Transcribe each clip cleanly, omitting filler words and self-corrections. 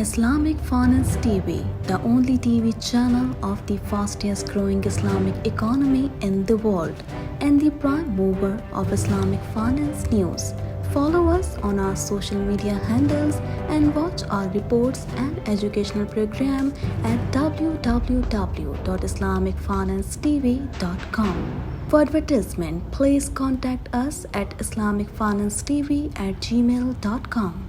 Islamic Finance TV, the only TV channel of the fastest growing Islamic economy in the world and the prime mover of Islamic finance news. Follow us on our social media handles and watch our reports and educational program at www.islamicfinancetv.com. For advertisement, please contact us at islamicfinancetv@gmail.com.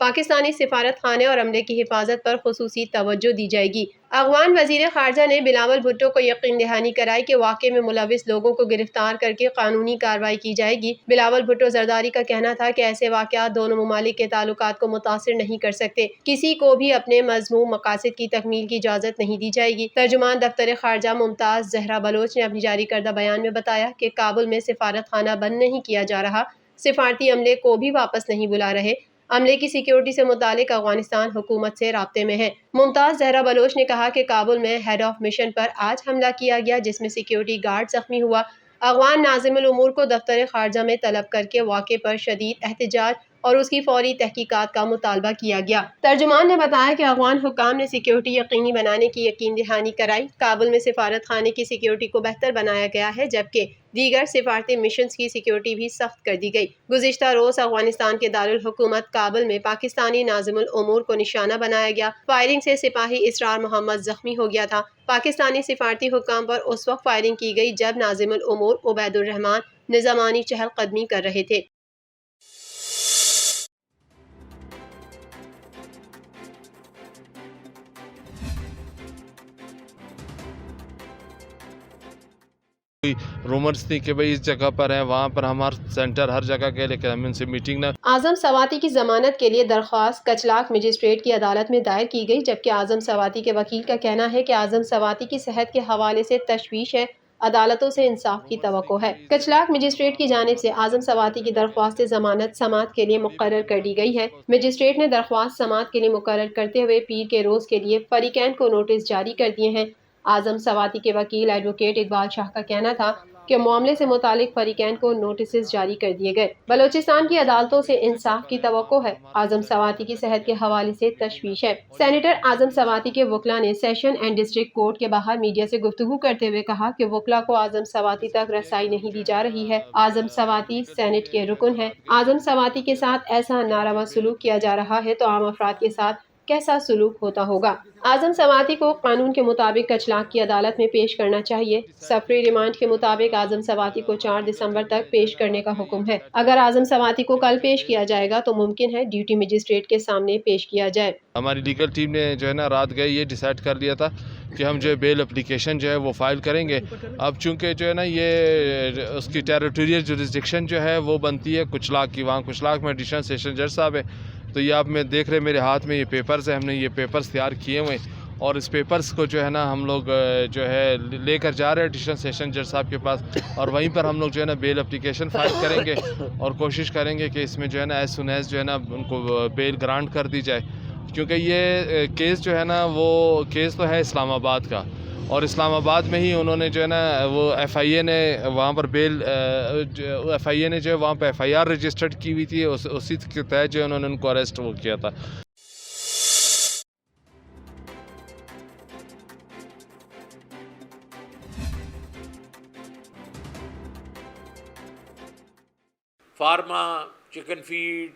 Pakistani سفارت خانے اور عملے کی حفاظت پر خصوصی توجہ دی جائے گی۔ افغان وزیر خارجہ نے بلاول بھٹو کو یقین دہانی کرائی کہ واقعے میں ملوث لوگوں کو گرفتار کر کے قانونی کارروائی کی جائے گی۔ بلاول بھٹو زرداری کا کہنا تھا کہ ایسے واقعات دونوں ممالک کے تعلقات کو متاثر نہیں کر سکتے، کسی کو بھی اپنے مذموم مقاصد کی تکمیل کی اجازت نہیں دی جائے گی۔ ترجمان دفتر خارجہ ممتاز زہرا بلوچ نے اپنی جاری کردہ بیان میں بتایا کہ کابل میں سفارت خانہ بند نہیں کیا جا رہا، سفارتی عملے کو بھی واپس نہیں بلا رہے، عملے کی سیکیورٹی سے متعلق افغانستان حکومت سے رابطے میں ہے۔ ممتاز زہرا بلوچ نے کہا کہ کابل میں ہیڈ آف مشن پر آج حملہ کیا گیا جس میں سیکیورٹی گارڈ زخمی ہوا۔ افغان ناظم الامور کو دفتر خارجہ میں طلب کر کے واقعے پر شدید احتجاج اور اس کی فوری تحقیقات کا مطالبہ کیا گیا۔ ترجمان نے بتایا کہ افغان حکام نے سیکیورٹی یقینی بنانے کی یقین دہانی کرائی۔ کابل میں سفارت خانے کی سیکیورٹی کو بہتر بنایا گیا ہے جبکہ دیگر سفارتی مشنز کی سیکیورٹی بھی سخت کر دی گئی۔ گزشتہ روز افغانستان کے دارالحکومت کابل میں پاکستانی ناظم الامور کو نشانہ بنایا گیا۔ فائرنگ سے سپاہی اسرار محمد زخمی ہو گیا تھا۔ پاکستانی سفارتی حکام پر اس وقت فائرنگ کی گئی جب ناظم الامور عبید الرحمان نظامانی چہل قدمی کر رہے تھے۔ رومرز تھی کہ بھئی اس جگہ پر ہیں، وہاں پر ہمارا سینٹر ہر جگہ کے، لیکن ہم ان سے میٹنگ نہ۔ اعظم سواتی کی ضمانت کے لیے درخواست کچلاک مجسٹریٹ کی عدالت میں دائر کی گئی جبکہ اعظم سواتی کے وکیل کا کہنا ہے کہ اعظم سواتی کی صحت کے حوالے سے تشویش ہے، عدالتوں سے انصاف کی توقع ہے۔ کچلاک مجسٹریٹ کی جانب سے اعظم سواتی کی درخواست ضمانت سماعت کے لیے مقرر کر دی گئی ہے۔ مجسٹریٹ نے درخواست سماعت کے لیے مقرر کرتے ہوئے پیر کے روز کے لیے فریقین کو نوٹس جاری کر دیے ہیں۔ اعظم سواتی کے وکیل ایڈوکیٹ اقبال شاہ کا کہنا تھا کہ معاملے سے متعلق فریقین کو نوٹسز جاری کر دیے گئے۔ بلوچستان کی عدالتوں سے انصاف کی توقع ہے، اعظم سواتی کی صحت کے حوالے سے تشویش ہے۔ سینیٹر اعظم سواتی کے وکلاء نے سیشن اینڈ ڈسٹرکٹ کورٹ کے باہر میڈیا سے گفتگو کرتے ہوئے کہا کہ وکلاء کو اعظم سواتی تک رسائی نہیں دی جا رہی ہے۔ اعظم سواتی سینٹ کے رکن ہیں، اعظم سواتی کے ساتھ ایسا ناروا سلوک کیا جا رہا ہے تو عام افراد کے ساتھ کیسا سلوک ہوتا ہوگا۔ اعظم سواتی کو قانون کے مطابق کچلاک کی عدالت میں پیش کرنا چاہیے۔ سفری ریمانڈ کے مطابق اعظم سواتی کو 4 دسمبر تک پیش کرنے کا حکم ہے۔ اگر اعظم سواتی کو کل پیش کیا جائے گا تو ممکن ہے ڈیوٹی مجسٹریٹ کے سامنے پیش کیا جائے۔ ہماری لیگل ٹیم نے جو ہے نا رات گئے یہ ڈیسائیڈ کر لیا تھا کہ ہم جو ہے بیل اپلیکیشن جو ہے وہ فائل کریں گے۔ اب چونکہ جو ہے نا یہ اس کی ٹیریٹوریل جوریسڈکشن جو ہے وہ بنتی ہے کچلاک کی، وہاں کچلاک میں ایڈیشنل سیشن جج صاحب ہے، تو یہ آپ میں دیکھ رہے میرے ہاتھ میں یہ پیپرز ہیں، ہم نے یہ پیپرز تیار کیے ہوئے اور اس پیپرز کو جو ہے نا ہم لوگ جو ہے لے کر جا رہے ہیں ایڈیشنل سیشن جج صاحب کے پاس، اور وہیں پر ہم لوگ جو ہے نا بیل اپلیکیشن فائل کریں گے اور کوشش کریں گے کہ اس میں جو ہے نا ایز سون ایز جو ہے نا ان کو بیل گرانٹ کر دی جائے، کیونکہ یہ کیس جو ہے نا وہ کیس تو ہے اسلام آباد کا، اور اسلام آباد میں ہی انہوں نے جو ہے نا وہ ایف آئی اے نے وہاں پر ایف آئی اے نے جو ہے وہاں پہ ایف آئی آر رجسٹرڈ کی ہوئی تھی، اسی کے تحت جو ہے انہوں نے ان کو اریسٹ وہ کیا تھا۔ Pharma, chicken feed,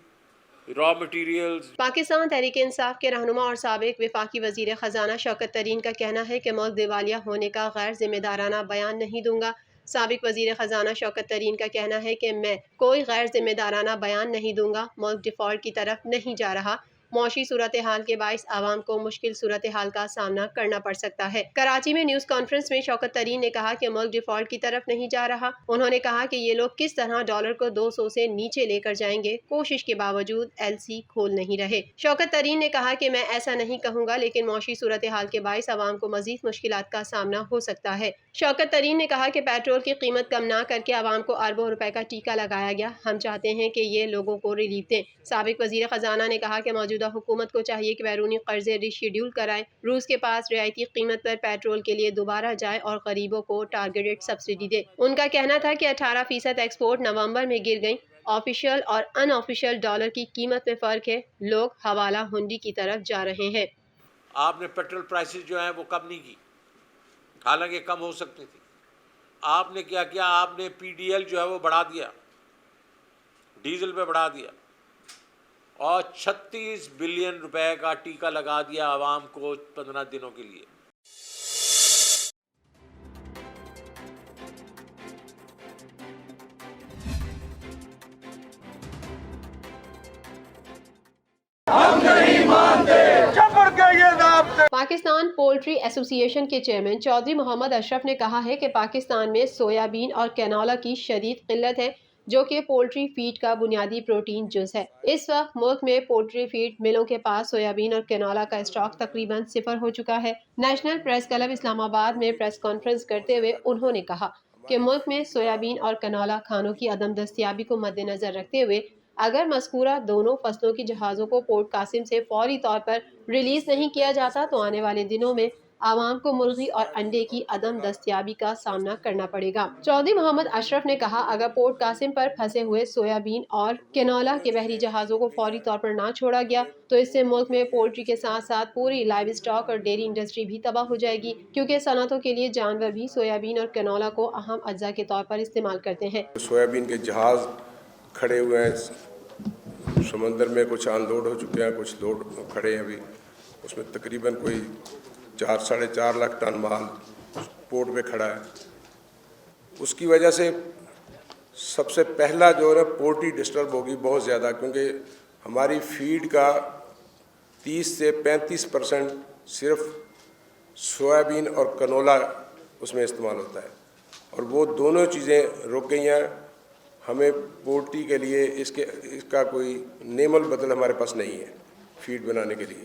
raw materials. Pakistan Tehreek Insaf کے رہنما اور سابق وفاقی وزیر خزانہ شوکت ترین کا کہنا ہے کہ ملک دیوالیہ ہونے کا غیر ذمہ دارانہ بیان نہیں دوں گا۔ سابق وزیر خزانہ شوکت ترین کا کہنا ہے کہ میں کوئی غیر ذمہ دارانہ بیان نہیں دوں گا، ملک ڈیفالٹ کی طرف نہیں جا رہا، معاشی صورتحال کے باعث عوام کو مشکل صورتحال کا سامنا کرنا پڑ سکتا ہے۔ کراچی میں نیوز کانفرنس میں شوکت ترین نے کہا کہ ملک ڈیفالٹ کی طرف نہیں جا رہا۔ انہوں نے کہا کہ یہ لوگ کس طرح ڈالر کو 200 سے نیچے لے کر جائیں گے، کوشش کے باوجود ایل سی کھول نہیں رہے۔ شوکت ترین نے کہا کہ میں ایسا نہیں کہوں گا، لیکن معاشی صورتحال کے باعث عوام کو مزید مشکلات کا سامنا ہو سکتا ہے۔ شوکت ترین نے کہا کہ پیٹرول کی قیمت کم نہ کر کے عوام کو اربوں روپے کا ٹیکہ لگایا گیا، ہم چاہتے ہیں کہ یہ لوگوں کو ریلیف دیں۔ سابق وزیر خزانہ نے کہا کہ موجودہ حکومت کو چاہیے کہ بیرونی قرضے ری شیڈول کرائے، روس کے پاس رعایتی قیمت پر پیٹرول کے لیے دوبارہ جائے اور غریبوں کو ٹارگیٹڈ سبسڈی دے۔ ان کا کہنا تھا کہ 18% ایکسپورٹ نومبر میں گر گئیں، آفیشل اور ان آفیشل ڈالر کی قیمت میں فرق ہے، لوگ حوالہ ہنڈی کی طرف جا رہے ہیں۔ آپ نے پیٹرول پرائسز جو ہیں وہ کم نہیں کی، حالانکہ کم ہو سکتی تھی۔ آپ نے کیا کیا؟ آپ نے پی ڈی ایل جو ہے وہ بڑھا دیا، ڈیزل پہ بڑھا دیا، اور 36 بلین روپے کا ٹیکہ لگا دیا عوام کو 15 دنوں کے لیے۔ پاکستان پولٹری ایسوسی ایشن کے چیئرمین چودھری محمد اشرف نے کہا ہے کہ پاکستان میں سویابین اور کینولا کی شدید قلت ہے، جو کہ پولٹری فیڈ کا بنیادی پروٹین جز ہے۔ اس وقت ملک میں پولٹری فیڈ ملوں کے پاس سویابین اور کینولا کا اسٹاک تقریباً 0 ہو چکا ہے۔ نیشنل پریس کلب اسلام آباد میں پریس کانفرنس کرتے ہوئے انہوں نے کہا کہ ملک میں سویابین اور کنولا کھانوں کی عدم دستیابی کو مد نظر رکھتے ہوئے اگر مذکورہ دونوں فصلوں کی جہازوں کو پورٹ قاسم سے فوری طور پر ریلیز نہیں کیا جاتا تو آنے والے دنوں میں عوام کو مرغی اور انڈے کی عدم دستیابی کا سامنا کرنا پڑے گا۔ چودھری محمد اشرف نے کہا اگر پورٹ قاسم پر پھنسے ہوئے سویابین اور کنولا کے بحری جہازوں کو فوری طور پر نہ چھوڑا گیا تو اس سے ملک میں پولٹری کے ساتھ ساتھ پوری لائیو اسٹاک اور ڈیری انڈسٹری بھی تباہ ہو جائے گی، کیونکہ صنعتوں کے لیے جانور بھی سویابین اور کنولا کو اہم اجزاء کے طور پر استعمال کرتے ہیں۔ سویابین کے جہاز کھڑے ہوئے ہیں سمندر میں، کچھ آن لوڈ ہو چکے ہیں، کچھ لوڈ کھڑے ہیں ابھی، اس میں تقریباً کوئی 4-4.5 لاکھ ٹن مال پورٹ پہ کھڑا ہے۔ اس کی وجہ سے سب سے پہلا جو ہے پولٹری ڈسٹرب ہوگی بہت زیادہ، کیونکہ ہماری فیڈ کا 30 سے 35% صرف سویابین اور کنولا اس میں استعمال ہوتا ہے، اور وہ دونوں چیزیں رک گئی ہیں۔ ہمیں پولٹری کے لیے اس کا کوئی نعم البدل ہمارے پاس نہیں ہے فیڈ بنانے کے لیے۔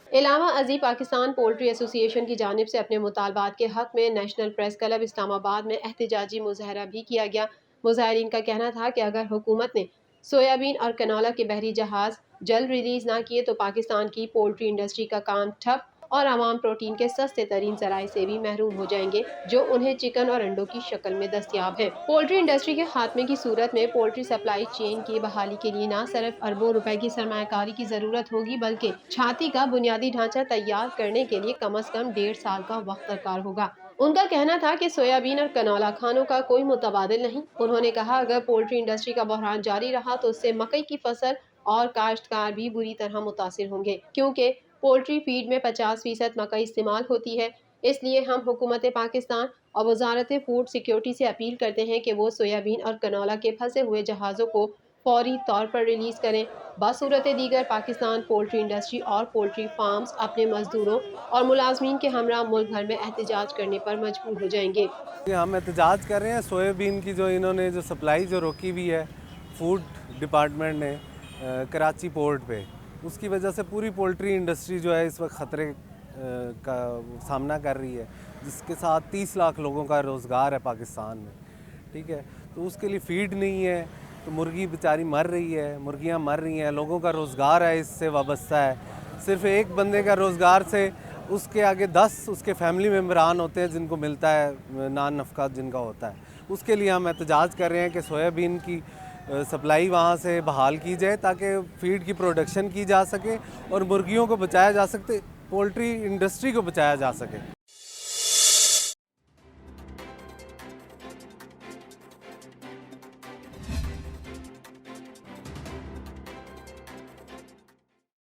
علاوہ ازیں پاکستان پولٹری ایسوسی ایشن کی جانب سے اپنے مطالبات کے حق میں نیشنل پریس کلب اسلام آباد میں احتجاجی مظاہرہ بھی کیا گیا۔ مظاہرین کا کہنا تھا کہ اگر حکومت نے سویابین اور کنولا کے بحری جہاز جلد ریلیز نہ کیے تو پاکستان کی پولٹری انڈسٹری کا کام ٹھپ اور عوام پروٹین کے سستے ترین ذرائع سے بھی محروم ہو جائیں گے جو انہیں چکن اور انڈوں کی شکل میں دستیاب ہیں۔ پولٹری انڈسٹری کے خاتمے کی صورت میں پولٹری سپلائی چین کی بحالی کے لیے نہ صرف اربوں روپے کی سرمایہ کاری کی ضرورت ہوگی بلکہ چھاتی کا بنیادی ڈھانچہ تیار کرنے کے لیے کم از کم 1.5 سال کا وقت درکار ہوگا۔ ان کا کہنا تھا کہ سویابین اور کنولا کھانوں کا کوئی متبادل نہیں۔ انہوں نے کہا اگر پولٹری انڈسٹری کا بحران جاری رہا تو اس سے مکئی کی فصل اور کاشتکار بھی بری طرح متاثر ہوں گے، کیونکہ پولٹری فیڈ میں 50% مکئی استعمال ہوتی ہے۔ اس لیے ہم حکومت پاکستان اور وزارت فوڈ سیکیورٹی سے اپیل کرتے ہیں کہ وہ سویابین اور کنولا کے پھنسے ہوئے جہازوں کو فوری طور پر ریلیز کریں، بصورت دیگر پاکستان پولٹری انڈسٹری اور پولٹری فارمز اپنے مزدوروں اور ملازمین کے ہمراہ ملک بھر میں احتجاج کرنے پر مجبور ہو جائیں گے۔ ہم احتجاج کر رہے ہیں سویابین کی جو انہوں نے جو سپلائی جو روکی ہوئی ہے فوڈ ڈپارٹمنٹ نے کراچی پورٹ پہ، اس کی وجہ سے پوری پولٹری انڈسٹری جو ہے اس وقت خطرے کا سامنا کر رہی ہے، جس کے ساتھ 30 لاکھ لوگوں کا روزگار ہے پاکستان میں، ٹھیک ہے۔ تو اس کے لیے فیڈ نہیں ہے تو مرغی بیچاری مر رہی ہے، مرغیاں مر رہی ہیں، لوگوں کا روزگار ہے اس سے وابستہ ہے۔ صرف ایک بندے کا روزگار سے اس کے آگے 10 اس کے فیملی ممبران ہوتے ہیں جن کو ملتا ہے نان نفقہ جن کا ہوتا ہے۔ اس کے لیے ہم احتجاج کر رہے ہیں کہ سویابین کی سپلائی وہاں سے بحال کی جائے تاکہ فیڈ کی پروڈکشن کی جا سکے اور مرغیوں کو بچایا جا سکے، پولٹری انڈسٹری کو بچایا جا سکے۔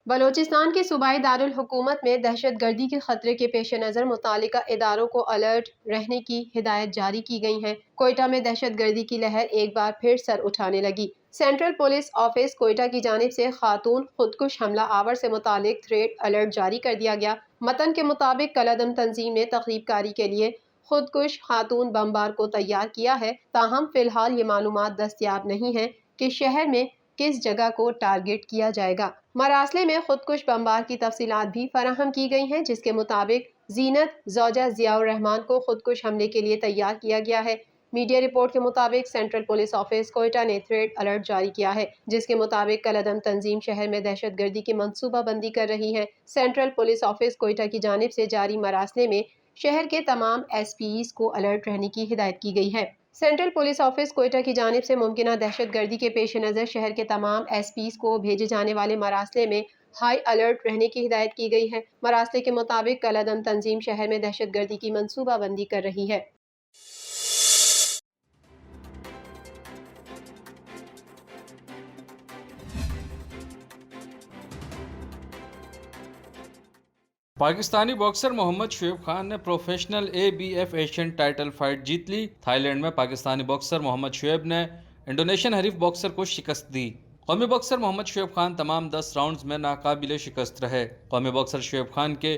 بلوچستان کے صوبائی دارالحکومت میں دہشت گردی کے خطرے کے پیش نظر متعلقہ اداروں کو الرٹ رہنے کی ہدایت جاری کی گئی ہیں۔ کوئٹہ میں دہشت گردی کی لہر ایک بار پھر سر اٹھانے لگی۔ سینٹرل پولیس آفس کوئٹہ کی جانب سے خاتون خودکش حملہ آور سے متعلق تھریٹ الرٹ جاری کر دیا گیا۔ متن کے مطابق کالعدم تنظیم نے تخریب کاری کے لیے خودکش خاتون بمبار کو تیار کیا ہے، تاہم فی الحال یہ معلومات دستیاب نہیں ہے کہ شہر میں کس جگہ کو ٹارگٹ کیا جائے گا۔ مراسلے میں خودکش بمبار کی تفصیلات بھی فراہم کی گئی ہیں، جس کے مطابق زینت زوجہ ضیاء الرحمان کو خودکش حملے کے لیے تیار کیا گیا ہے۔ میڈیا رپورٹ کے مطابق سینٹرل پولیس آفس کوئٹہ نے تھریٹ الرٹ جاری کیا ہے، جس کے مطابق کالعدم تنظیم شہر میں دہشت گردی کی منصوبہ بندی کر رہی ہے۔ سینٹرل پولیس آفس کوئٹہ کی جانب سے جاری مراسلے میں شہر کے تمام ایس پیز کو الرٹ رہنے کی ہدایت کی گئی ہے۔ سینٹرل پولیس آفس کوئٹہ کی جانب سے ممکنہ دہشت گردی کے پیش نظر شہر کے تمام ایس پیز کو بھیجے جانے والے مراسلے میں ہائی الرٹ رہنے کی ہدایت کی گئی ہے۔ مراسلے کے مطابق کالعدم تنظیم شہر میں دہشت گردی کی منصوبہ بندی کر رہی ہے۔ پاکستانی باکسر محمد شعیب خان نے professional ABF Asian title fight جیت لی۔ تھائی لینڈ میں پاکستانی باکسر محمد شعیب نے انڈونیشین حریف باکسر کو شکست دی۔ قومی باکسر محمد شعیب خان تمام 10 راؤنڈز میں ناقابل شکست رہے۔ قومی باکسر شعیب خان کے